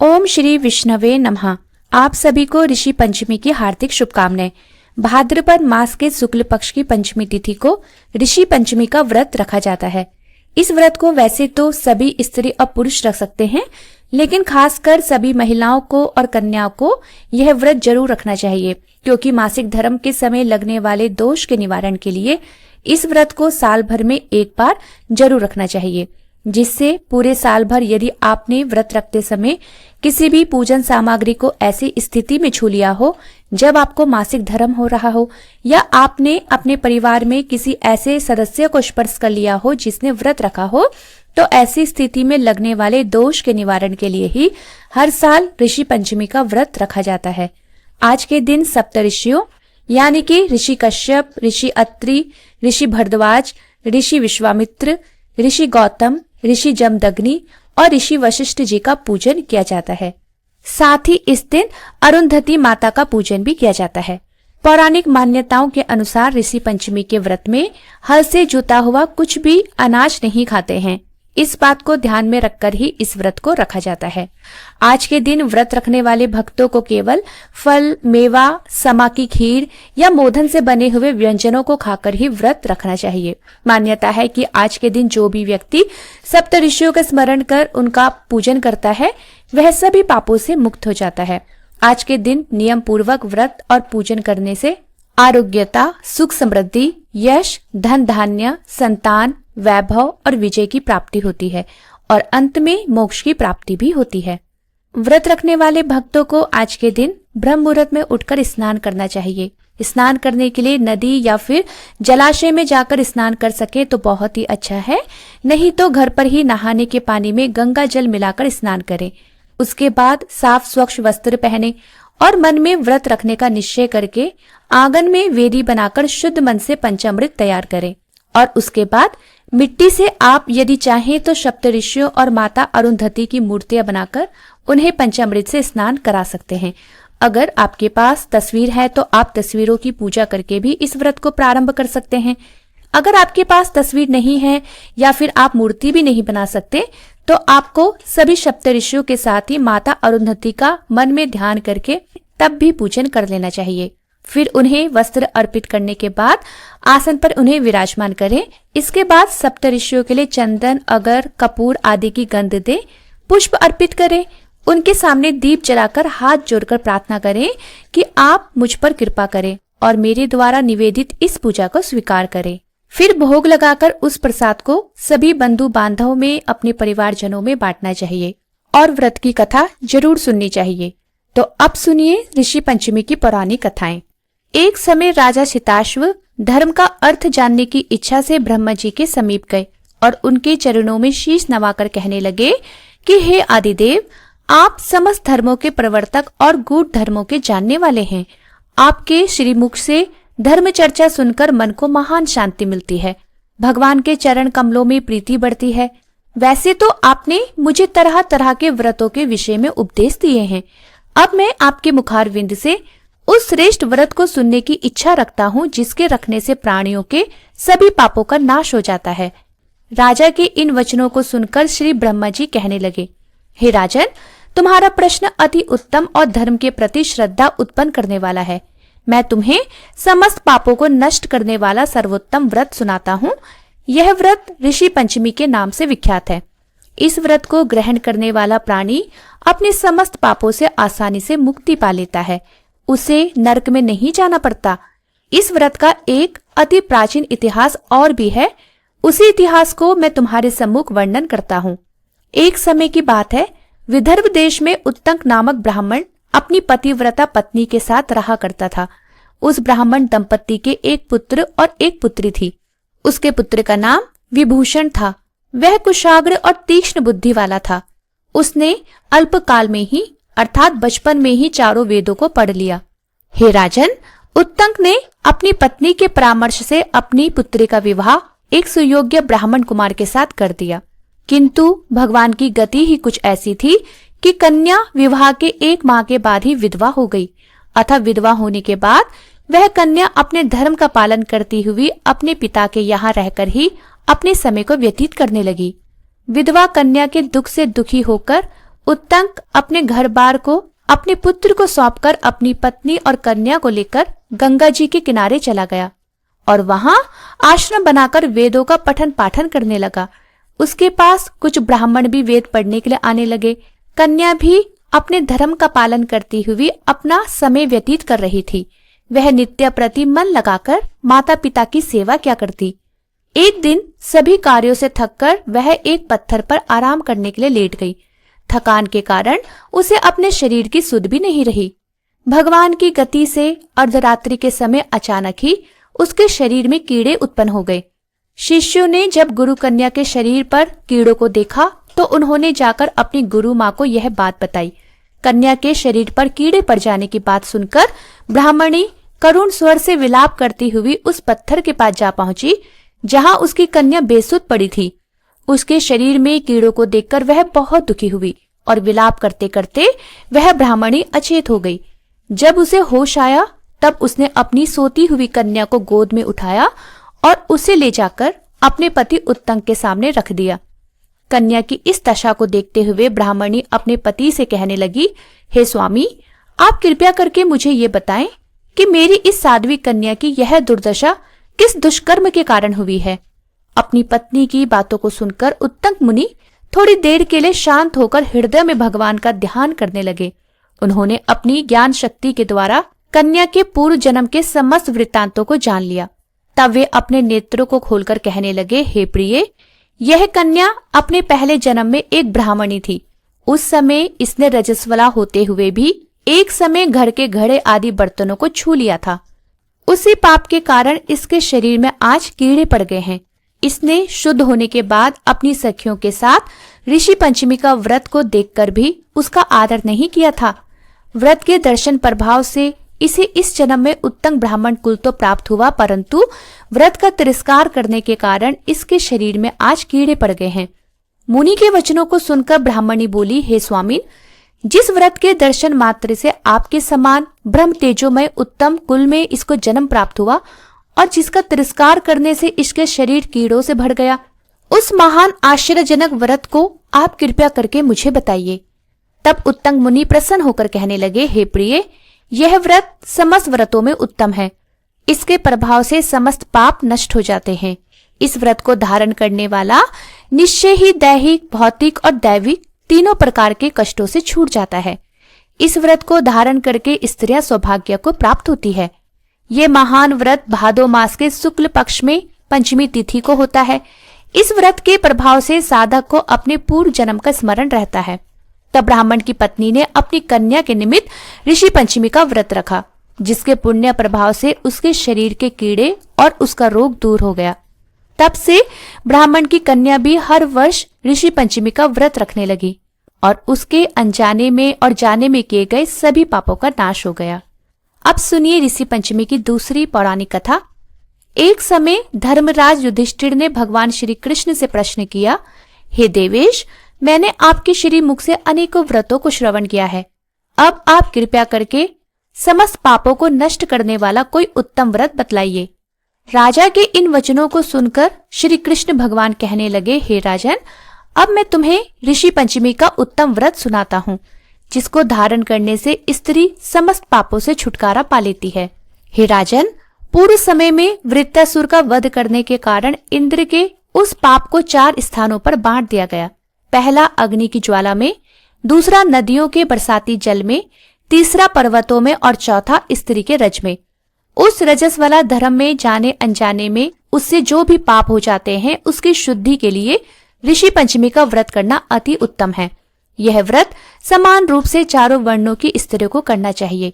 ओम श्री विष्णवे नमः। आप सभी को ऋषि पंचमी की हार्दिक शुभकामनाएं। भाद्रपद मास के शुक्ल पक्ष की पंचमी तिथि को ऋषि पंचमी का व्रत रखा जाता है। इस व्रत को वैसे तो सभी स्त्री और पुरुष रख सकते हैं, लेकिन खासकर सभी महिलाओं को और कन्याओं को यह व्रत जरूर रखना चाहिए, क्योंकि मासिक धर्म के समय लगने वाले दोष के निवारण के लिए इस व्रत को साल भर में एक बार जरूर रखना चाहिए, जिससे पूरे साल भर यदि आपने व्रत रखते समय किसी भी पूजन सामग्री को ऐसी स्थिति में छू लिया हो जब आपको मासिक धर्म हो रहा हो, या आपने अपने परिवार में किसी ऐसे सदस्य को स्पर्श कर लिया हो जिसने व्रत रखा हो, तो ऐसी स्थिति में लगने वाले दोष के निवारण के लिए ही हर साल ऋषि पंचमी का व्रत रखा जाता है। आज के दिन सप्त ऋषियों यानी कि ऋषि कश्यप, ऋषि अत्रि, ऋषि भरद्वाज, ऋषि विश्वामित्र, ऋषि गौतम, ऋषि जमदग्नि और ऋषि वशिष्ठ जी का पूजन किया जाता है। साथ ही इस दिन अरुंधति माता का पूजन भी किया जाता है। पौराणिक मान्यताओं के अनुसार ऋषि पंचमी के व्रत में हल से जुता हुआ कुछ भी अनाज नहीं खाते हैं। इस बात को ध्यान में रखकर ही इस व्रत को रखा जाता है। आज के दिन व्रत रखने वाले भक्तों को केवल फल, मेवा, समा की खीर या मोदन से बने हुए व्यंजनों को खाकर ही व्रत रखना चाहिए। मान्यता है कि आज के दिन जो भी व्यक्ति सप्त ऋषियों का स्मरण कर उनका पूजन करता है, वह सभी पापों से मुक्त हो जाता है। आज के दिन नियम पूर्वक व्रत और पूजन करने से आरोग्यता, सुख समृद्धि, यश, धन धान्य, संतान, वैभव और विजय की प्राप्ति होती है और अंत में मोक्ष की प्राप्ति भी होती है। व्रत रखने वाले भक्तों को आज के दिन ब्रह्म मुहूर्त में उठकर स्नान करना चाहिए। स्नान करने के लिए नदी या फिर जलाशय में जाकर स्नान कर सके तो बहुत ही अच्छा है, नहीं तो घर पर ही नहाने के पानी में गंगा जल मिलाकर स्नान करें। उसके बाद साफ स्वच्छ वस्त्र पहने और मन में व्रत रखने का निश्चय करके आंगन में वेदी बनाकर शुद्ध मन से पंचामृत तैयार करें और उसके बाद मिट्टी से आप यदि चाहें तो सप्त ऋषियों और माता अरुंधति की मूर्तियां बनाकर उन्हें पंचामृत से स्नान करा सकते हैं। अगर आपके पास तस्वीर है तो आप तस्वीरों की पूजा करके भी इस व्रत को प्रारंभ कर सकते हैं। अगर आपके पास तस्वीर नहीं है या फिर आप मूर्ति भी नहीं बना सकते, तो आपको सभी सप्त ऋषियों के साथ ही माता अरुंधति का मन में ध्यान करके तब भी पूजन कर लेना चाहिए। फिर उन्हें वस्त्र अर्पित करने के बाद आसन पर उन्हें विराजमान करें। इसके बाद सप्त ऋषियों के लिए चंदन, अगर, कपूर आदि की गंध दे, पुष्प अर्पित करें। उनके सामने दीप जलाकर हाथ जोड़कर प्रार्थना करें कि आप मुझ पर कृपा करें और मेरे द्वारा निवेदित इस पूजा को स्वीकार करें। फिर भोग लगाकर उस प्रसाद को सभी बंधु बांधवों में, अपने परिवारजनों में बांटना चाहिए और व्रत की कथा जरूर सुननी चाहिए। तो अब सुनिए ऋषि पंचमी की पौराणिक कथाएं। एक समय राजा शिताश्व धर्म का अर्थ जानने की इच्छा से ब्रह्मा जी के समीप गए और उनके चरणों में शीश नवाकर कहने लगे कि हे आदिदेव, आप समस्त धर्मों के प्रवर्तक और गूढ़ धर्मों के जानने वाले हैं। आपके श्रीमुख से धर्म चर्चा सुनकर मन को महान शांति मिलती है, भगवान के चरण कमलों में प्रीति बढ़ती है। वैसे तो आपने मुझे तरह तरह के व्रतों के विषय में उपदेश दिए हैं। अब मैं आपके मुखारविंद से उस श्रेष्ठ व्रत को सुनने की इच्छा रखता हूँ जिसके रखने से प्राणियों के सभी पापों का नाश हो जाता है। राजा के इन वचनों को सुनकर श्री ब्रह्मा जी कहने लगे, हे राजन, तुम्हारा प्रश्न अति उत्तम और धर्म के प्रति श्रद्धा उत्पन्न करने वाला है। मैं तुम्हें समस्त पापों को नष्ट करने वाला सर्वोत्तम व्रत सुनाता हूँ। यह व्रत ऋषि पंचमी के नाम से विख्यात है। इस व्रत को ग्रहण करने वाला प्राणी अपने समस्त पापों से आसानी से मुक्ति पा लेता है। उसे नरक में नहीं जाना पड़ता। इस व्रत का एक अति प्राचीन इतिहास और भी है। उसी इतिहास को मैं तुम्हारे सम्मुख वर्णन करता हूँ। एक समय की बात है, विदर्भ देश में उत्तंक नामक ब्राह्मण अपनी पतिव्रता पत्नी के साथ रहा करता था। उस ब्राह्मण दंपति के एक पुत्र और एक पुत्री थी। उसके पुत्र का नाम विभूषण था। वह कुशाग्र और तीक्ष्ण बुद्धि वाला था। उसने अल्पकाल में ही अर्थात बचपन में ही चारों वेदों को पढ़ लिया। हे राजन, उत्तंक ने अपनी पत्नी के परामर्श से अपनी पुत्री का विवाह एक सुयोग्य ब्राह्मण कुमार के साथ कर दिया, किंतु भगवान की गति ही कुछ ऐसी थी कि कन्या विवाह के 1 माह के बाद ही विधवा हो गई। अतः विधवा होने के बाद वह कन्या अपने धर्म का पालन करती हुई अपने पिता के यहाँ रहकर ही अपने समय को व्यतीत करने लगी। विधवा कन्या के दुख से दुखी होकर उत्तंक अपने घर बार को अपने पुत्र को सौंपकर अपनी पत्नी और कन्या को लेकर गंगा जी के किनारे चला गया और वहां आश्रम बनाकर वेदों का पठन पाठन करने लगा। उसके पास कुछ ब्राह्मण भी वेद पढ़ने के लिए आने लगे। कन्या भी अपने धर्म का पालन करती हुई अपना समय व्यतीत कर रही थी। वह नित्य प्रति मन लगाकर माता पिता की सेवा क्या करती। एक दिन सभी कार्यों से थककर वह एक पत्थर पर आराम करने के लिए लेट गई। थकान के कारण उसे अपने शरीर की सुध भी नहीं रही। भगवान की गति से अर्धरात्रि के समय अचानक ही उसके शरीर में कीड़े उत्पन्न हो गए। शिष्यों ने जब गुरु कन्या के शरीर पर कीड़ों को देखा तो उन्होंने जाकर अपनी गुरु माँ को यह बात बताई। कन्या के शरीर पर कीड़े पड़ जाने की बात सुनकर ब्राह्मणी करुण स्वर से विलाप करती हुई उस पत्थर के पास जा पहुंची जहां उसकी कन्या बेसुध पड़ी थी। उसके शरीर में कीड़ों को देखकर वह बहुत दुखी हुई और विलाप करते करते वह ब्राह्मणी अचेत हो गई। जब उसे होश आया तब उसने अपनी सोती हुई कन्या को गोद में उठाया और उसे ले जाकर अपने पति उत्तंक के सामने रख दिया। कन्या की इस दशा को देखते हुए ब्राह्मणी अपने पति से कहने लगी, हे स्वामी, आप कृपया करके मुझे ये बताएं कि मेरी इस साध्वी कन्या की यह दुर्दशा किस दुष्कर्म के कारण हुई है। अपनी पत्नी की बातों को सुनकर उत्तंक मुनि थोड़ी देर के लिए शांत होकर हृदय में भगवान का ध्यान करने लगे। उन्होंने अपनी ज्ञान शक्ति के द्वारा कन्या के पूर्व जन्म के समस्त वृत्तांतों को जान लिया। तब वे अपने नेत्रों को खोलकर कहने लगे, हे प्रिय, यह कन्या अपने पहले जन्म में एक ब्राह्मणी थी। उस समय इसने रजस्वला होते हुए भी एक समय घर के घड़े आदि बर्तनों को छू लिया था। उसी पाप के कारण इसके शरीर में आज कीड़े पड़ गए हैं। इसने शुद्ध होने के बाद अपनी सखियों के साथ ऋषि पंचमी का व्रत को देखकर भी उसका आदर नहीं किया था। व्रत के दर्शन प्रभाव से इसे इस जन्म में उत्तम ब्राह्मण कुल तो प्राप्त हुआ, परंतु व्रत का तिरस्कार करने के कारण इसके शरीर में आज कीड़े पड़ गए हैं। मुनि के वचनों को सुनकर ब्राह्मणी बोली, हे स्वामी, जिस व्रत के दर्शन मात्र से आपके समान ब्रह्म तेजोमय उत्तम कुल में इसको जन्म प्राप्त हुआ और जिसका तिरस्कार करने से इसके शरीर कीड़ों से भर गया, उस महान आश्चर्यजनक व्रत को आप कृपया करके मुझे बताइए। तब उत्तंग मुनि प्रसन्न होकर कहने लगे, हे प्रिय, यह व्रत समस्त व्रतों में उत्तम है। इसके प्रभाव से समस्त पाप नष्ट हो जाते हैं। इस व्रत को धारण करने वाला निश्चय ही दैहिक, भौतिक और दैविक तीनों प्रकार के कष्टों से छूट जाता है। इस व्रत को धारण करके स्त्रियां सौभाग्य को प्राप्त होती है। ये महान व्रत भादो मास के शुक्ल पक्ष में पंचमी तिथि को होता है। इस व्रत के प्रभाव से साधक को अपने पूर्व जन्म का स्मरण रहता है। तब ब्राह्मण की पत्नी ने अपनी कन्या के निमित्त ऋषि पंचमी का व्रत रखा, जिसके पुण्य प्रभाव से उसके शरीर के कीड़े और उसका रोग दूर हो गया। तब से ब्राह्मण की कन्या भी हर वर्ष ऋषि पंचमी का व्रत रखने लगी और उसके अनजाने में और जाने में किए गए सभी पापों का नाश हो गया। अब सुनिए ऋषि पंचमी की दूसरी पौराणिक कथा। एक समय धर्मराज युधिष्ठिर ने भगवान श्री कृष्ण से प्रश्न किया, हे देवेश, मैंने आपके श्री मुख से अनेकों व्रतों को श्रवण किया है। अब आप कृपया करके समस्त पापों को नष्ट करने वाला कोई उत्तम व्रत बतलाइए। राजा के इन वचनों को सुनकर श्री कृष्ण भगवान कहने लगे, हे राजन, अब मैं तुम्हें ऋषि पंचमी का उत्तम व्रत सुनाता हूँ, जिसको धारण करने से स्त्री समस्त पापों से छुटकारा पा लेती है। हे राजन, पूर्व समय में वृत्तासुर का वध करने के कारण इंद्र के उस पाप को 4 स्थानों पर बांट दिया गया। पहला अग्नि की ज्वाला में, दूसरा नदियों के बरसाती जल में, तीसरा पर्वतों में और चौथा स्त्री के रज में। उस रजस वाला धर्म में जाने अनजाने में उससे जो भी पाप हो जाते हैं, उसकी शुद्धि के लिए ऋषि पंचमी का व्रत करना अति उत्तम है। यह व्रत समान रूप से चारों वर्णों की स्त्रियों को करना चाहिए।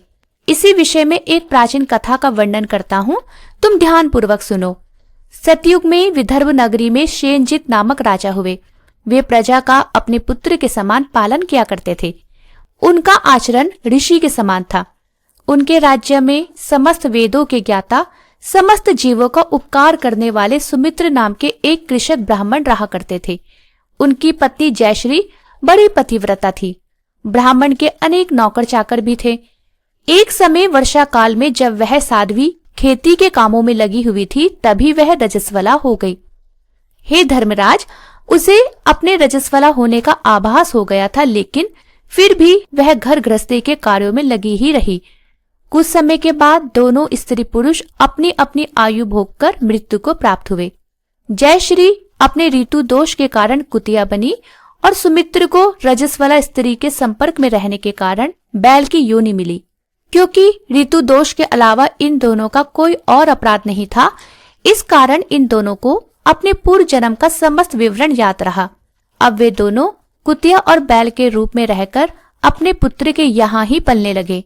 इसी विषय में एक प्राचीन कथा का वर्णन करता हूँ, तुम ध्यान पूर्वक सुनो। सतयुग में विदर्भ नगरी में शेनजित नामक राजा हुए। वे प्रजा का अपने पुत्र के समान पालन किया करते थे। उनका आचरण ऋषि के समान था। उनके राज्य में समस्त वेदों के ज्ञाता, समस्त जीवों का उपकार करने वाले सुमित्र नाम के एक कृषक ब्राह्मण रहा करते थे। उनकी पत्नी जयश्री बड़ी पतिव्रता थी। ब्राह्मण के अनेक नौकर चाकर भी थे। एक समय वर्षा काल में जब वह साध्वी खेती के कामों में लगी हुई थी, तभी वह रजस्वला हो गई। हे धर्मराज, उसे अपने रजस्वला होने का आभास हो गया था, लेकिन फिर भी वह घर गृहस्थी के कार्यों में लगी ही रही। कुछ समय के बाद दोनों स्त्री पुरुष अपनी अपनी आयु भोगकर मृत्यु को प्राप्त हुए। जयश्री अपने ऋतु दोष के कारण कुतिया बनी और सुमित्र को रजस्वला स्त्री के संपर्क में रहने के कारण बैल की योनि मिली। क्योंकि ऋतु दोष के अलावा इन दोनों का कोई और अपराध नहीं था, इस कारण इन दोनों को अपने पूर्व जन्म का समस्त विवरण याद रहा। अब वे दोनों कुतिया और बैल के रूप में रहकर अपने पुत्र के यहाँ ही पलने लगे।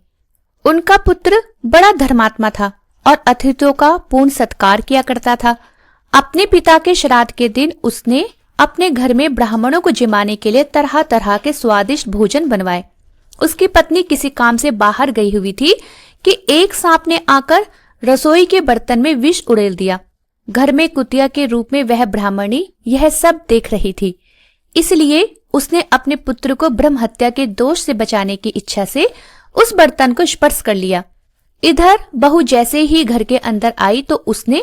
उनका पुत्र बड़ा धर्मात्मा था और अतिथियों का पूर्ण सत्कार किया करता था। अपने पिता के श्राद्ध के दिन उसने अपने घर में ब्राह्मणों को जिमाने के लिए तरह तरह के स्वादिष्ट भोजन बनवाए। उसकी पत्नी किसी काम से बाहर गई हुई थी कि एक सांप ने आकर रसोई के बर्तन में विष उड़ेल दिया। घर में कुतिया के रूप में वह ब्राह्मणी यह सब देख रही थी, इसलिए उसने अपने पुत्र को ब्रह्म हत्या के दोष से बचाने की इच्छा से उस बर्तन को स्पर्श कर लिया। इधर बहू जैसे ही घर के अंदर आई तो उसने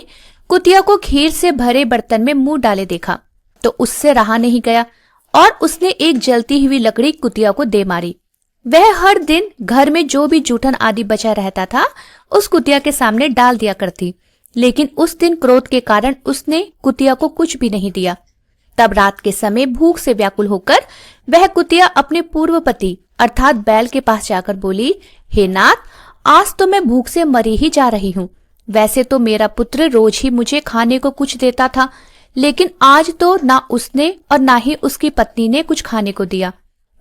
कुतिया को खीर से भरे बर्तन में मुंह डाले देखा तो उससे रहा नहीं गया और उसने एक जलती हुई लकड़ी कुतिया को दे मारी। वह हर दिन घर में जो भी जूठन आदि बचा रहता था उस कुतिया के सामने डाल दिया करती, लेकिन उस दिन क्रोध के कारण उसने कुतिया को कुछ भी नहीं दिया। तब रात के समय भूख से व्याकुल होकर वह कुतिया अपने पूर्व पति अर्थात बैल के पास जाकर बोली, हे नाथ, आज तो मैं भूख से मरी ही जा रही हूँ। वैसे तो मेरा पुत्र रोज ही मुझे खाने को कुछ देता था, लेकिन आज तो ना उसने और ना ही उसकी पत्नी ने कुछ खाने को दिया।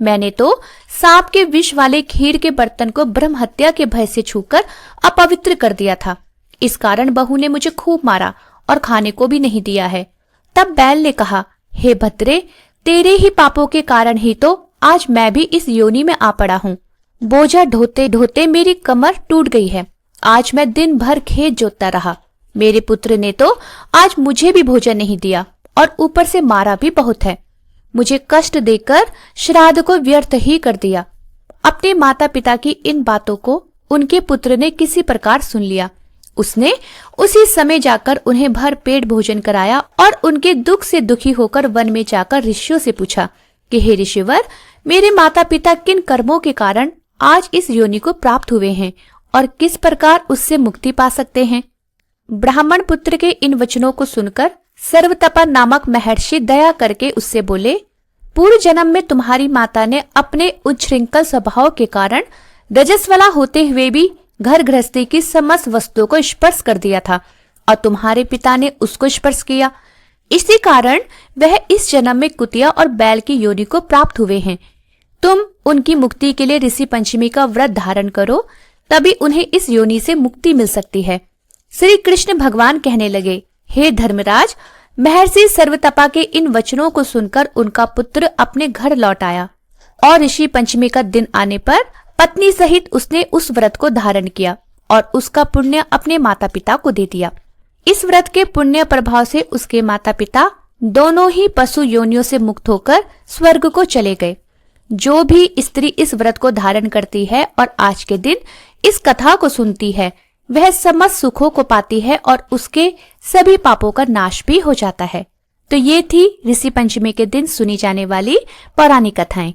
मैंने तो सांप के विष वाले खीर के बर्तन को ब्रह्म हत्या के भय से छूकर अपवित्र कर दिया था। इस कारण बहू ने मुझे खूब मारा और खाने को भी नहीं दिया है। तब बैल ने कहा, हे भद्रे, तेरे ही पापों के कारण ही तो आज मैं भी इस योनि में आ पड़ा हूँ। बोझा ढोते ढोते मेरी कमर टूट गई है। आज मैं दिन भर खेत जोतता रहा। मेरे पुत्र ने तो आज मुझे भी भोजन नहीं दिया और ऊपर से मारा भी बहुत है। मुझे कष्ट देकर श्राद्ध को व्यर्थ ही कर दिया। अपने माता पिता की इन बातों को उनके पुत्र ने किसी प्रकार सुन लिया। उसने उसी समय जाकर उन्हें भर पेट भोजन कराया और उनके दुख से दुखी होकर वन में जाकर ऋषियों से पूछा कि हे ऋषिवर, मेरे माता पिता किन कर्मों के कारण आज इस योनि को प्राप्त हुए हैं और किस प्रकार उससे मुक्ति पा सकते हैं। ब्राह्मण पुत्र के इन वचनों को सुनकर सर्वतपा नामक महर्षि दया करके उससे बोले, पूर्व जन्म में तुम्हारी माता ने अपने उच्छृंखल स्वभाव के कारण रजस्वला होते हुए भी घर गृहस्थी की समस्त वस्तुओं को स्पर्श कर दिया था और तुम्हारे पिता ने उसको स्पर्श किया। इसी कारण वह इस जन्म में कुतिया और बैल की योनि को प्राप्त हुए हैं। तुम उनकी मुक्ति के लिए ऋषि पंचमी का व्रत धारण करो, तभी उन्हें इस योनि से मुक्ति मिल सकती है। श्री कृष्ण भगवान कहने लगे, हे धर्मराज, महर्षि सर्वतपा के इन वचनों को सुनकर उनका पुत्र अपने घर लौट आया और ऋषि पंचमी का दिन आने पर पत्नी सहित उसने उस व्रत को धारण किया और उसका पुण्य अपने माता पिता को दे दिया। इस व्रत के पुण्य प्रभाव से उसके माता पिता दोनों ही पशु योनियों से मुक्त होकर स्वर्ग को चले गए। जो भी स्त्री इस व्रत को धारण करती है और आज के दिन इस कथा को सुनती है, वह समस्त सुखों को पाती है और उसके सभी पापों का नाश भी हो जाता है। तो ये थी ऋषि पंचमी के दिन सुनी जाने वाली पौराणिक कथाएं।